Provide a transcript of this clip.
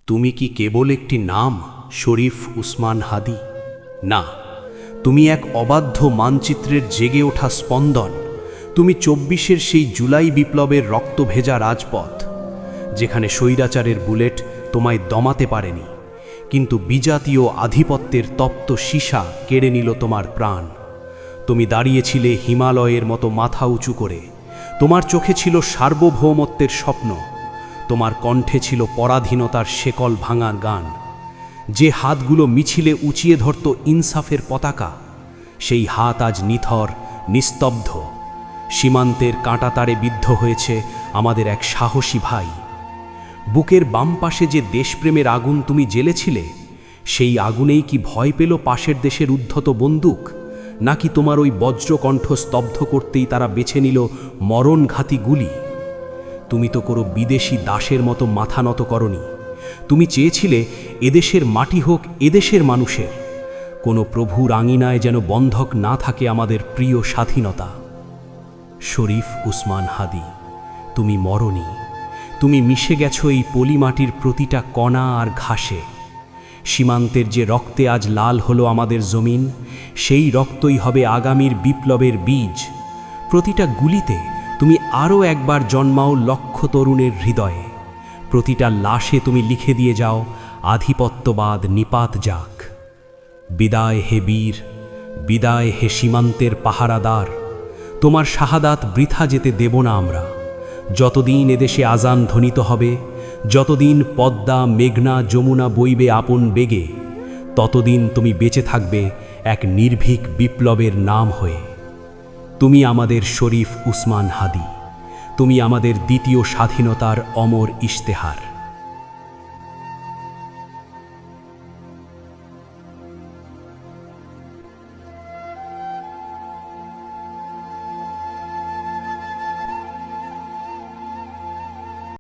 তুমি কি কেবল একটি নাম, শরীফ উসমান হাদি? না, তুমি এক অবাধ্য মানচিত্রের জেগে ওঠা স্পন্দন। তুমি ২৪-এর সেই জুলাই বিপ্লবের রক্তভেজা রাজপথ, যেখানে স্বৈরাচারের বুলেট তোমায় দমাতে পারেনি, কিন্তু বিজাতীয় আধিপত্যের তপ্ত সীসা কেড়ে নিল তোমার প্রাণ। তুমি দাঁড়িয়েছিলে হিমালয়ের মতো মাথা উঁচু করে, তোমার চোখে ছিল সার্বভৌমত্বের স্বপ্ন, তোমার কণ্ঠে ছিল পরাধীনতার শেকল ভাঙার গান। যে হাতগুলো মিছিলে উঁচিয়ে ধরত ইনসাফের পতাকা, সেই হাত আজ নিথর, নিস্তব্ধ। সীমান্তের কাঁটাতারে বিদ্ধ হয়েছে আমাদের এক সাহসী ভাই। বুকের বাম পাশে যে দেশপ্রেমের আগুন তুমি জ্বেলেছিলে, সেই আগুনেই কি ভয় পেল পাশের দেশের উদ্ধত বন্দুক? নাকি তোমার ওই বজ্রকণ্ঠ স্তব্ধ করতেই তারা বেছে নিল মরণঘাতী গুলি? তুমি তো কোনো বিদেশি দাসের মতো মাথা নত করনি। তুমি চেয়েছিলে এদেশের মাটি হোক এদেশের মানুষের। কোনো প্রভুর আঙিনায় যেন বন্ধক না থাকে আমাদের প্রিয় স্বাধীনতা। শরীফ উসমান হাদি, তুমি মরনি। তুমি মিশে গেছো এই পলিমাটির প্রতিটা কণা আর ঘাসে। সীমান্তের যে রক্তে আজ লাল হলো আমাদের জমিন, সেই রক্তই হবে আগামীর বিপ্লবের বীজ। প্রতিটা গুলিতে তুমি আরও একবার জন্মাও লক্ষ তরুণের হৃদয়ে। প্রতিটা লাশে তুমি লিখে দিয়ে যাও, আধিপত্যবাদ নিপাত যাক। বিদায় হে বীর, বিদায় হে সীমান্তের পাহারাদার। তোমার শাহাদাত বৃথা যেতে দেব না আমরা। যতদিন এদেশে আজান ধ্বনিত হবে, যতদিন পদ্মা, মেঘনা, যমুনা বইবে আপন বেগে, ততদিন তুমি বেঁচে থাকবে এক নির্ভীক বিপ্লবের নাম হয়ে। তুমি আমাদের শরীফ উসমান হাদি, তুমি আমাদের দ্বিতীয় স্বাধীনতার অমর ইশতেহার।